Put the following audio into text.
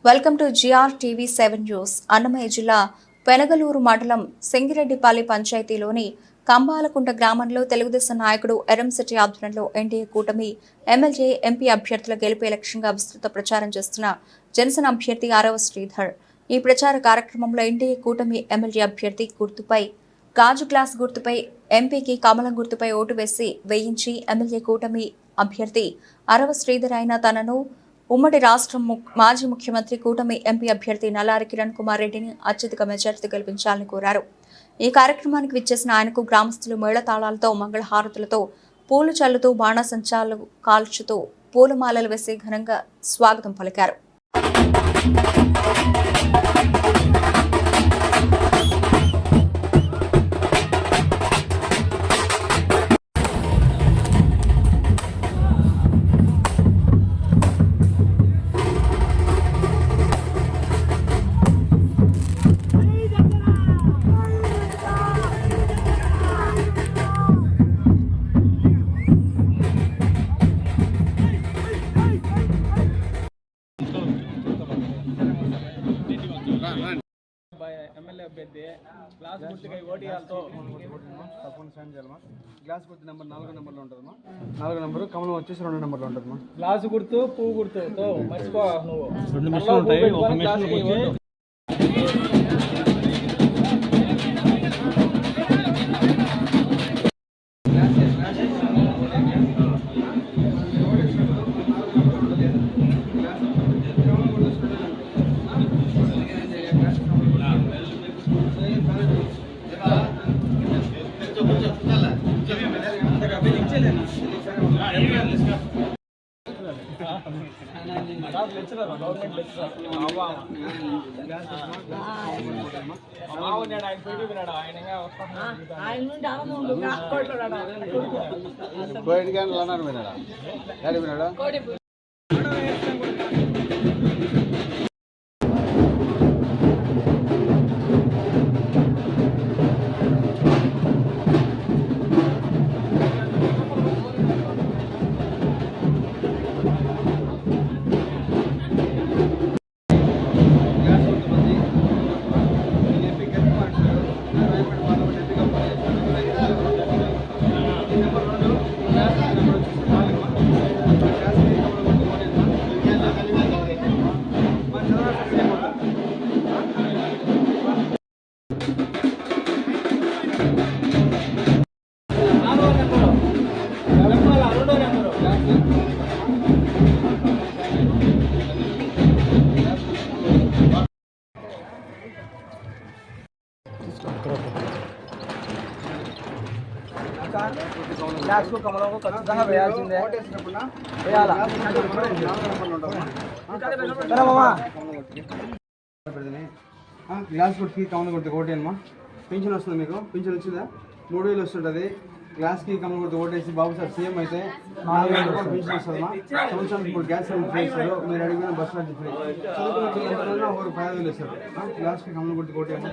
Welcome to GRTV7 news. Annamayya జిల్లా పెనగలూరు మండలం సింగిరెడ్డిపల్లి పంచాయతీలోని కంబాలకుంట గ్రామంలో తెలుగుదేశం నాయకుడు ఎరంశెట్టి ఆధ్వర్యంలో ఎన్డీఏ కూటమి ఎమ్మెల్యే ఎంపీ అభ్యర్థుల గెలుపు లక్ష్యంగా విస్తృత ప్రచారం చేస్తున్న జనసేన అభ్యర్థి ఆరవ శ్రీధర్. ఈ ప్రచార కార్యక్రమంలో ఎన్డీఏ కూటమి ఎమ్మెల్యే అభ్యర్థి గుర్తుపై గాజు గ్లాస్ గుర్తుపై ఎంపీకి కమలం గుర్తుపై ఓటు వేయించి ఎమ్మెల్యే కూటమి అభ్యర్థి ఆరవ శ్రీధర్ అయిన తనను ఉమ్మడి రాష్ట్రం మాజీ ముఖ్యమంత్రి కూటమి ఎంపీ అభ్యర్థి నల్లారి కిరణ్ కుమార్ రెడ్డిని అత్యధిక మెజార్టీతో గెలిపించాలని కోరారు. ఈ కార్యక్రమానికి విచ్చేసిన ఆయనకు గ్రామస్తులు మేళతాళాలతో మంగళహారతులతో పూలు చల్లుతూ బాణాసంచాలు కాల్చుతూ పూలమాలలు వేసి ఘనంగా స్వాగతం పలికారు. ఎమ్మెల్యే అభ్యర్థి గ్లాస్ గుర్తుగా ఓటీఆర్తో తప్పకుండా సైన్ చేయాలమ్మా. గ్లాస్ గుర్తు నెంబర్ 4 నెంబర్లో ఉంటుందమ్మా. 4 నెంబరు, కమలం వచ్చేసి 2 నెంబర్లో ఉంటుందమ్మా. గ్లాసు గుర్తు పువ్వు గుర్తుతో మర్చిపో నువ్వు. 2 మిషన్లు ఉంటాయి. ఒక మిషన్ గ్లాస్ కమలం ఖచ్చితంగా వేయాల్సిందే. గ్లాస్ కొట్టి కమలం కొట్టి ఓటేనమ్మా. పింఛన్ వస్తుంది మీకు. పింఛన్ వచ్చిందా? 3000 వస్తుంటుంది. గ్లాస్కి కమలం కొట్టి ఓటేసి బాబు సార్ సీఎం అయితే 4000 రూపాయలు పింఛన్ వస్తుందమ్మా. సంవత్సరానికి 3 గ్యాస్ ఫ్రీ ఇస్తారు. మీరు అడిగిన బస్ ఛార్జ్ ఫ్రీ. చదువుకున్న పిల్లలు 5000 ఇస్తారు. గ్లాస్కి కమలం కొట్టి ఓటేమా.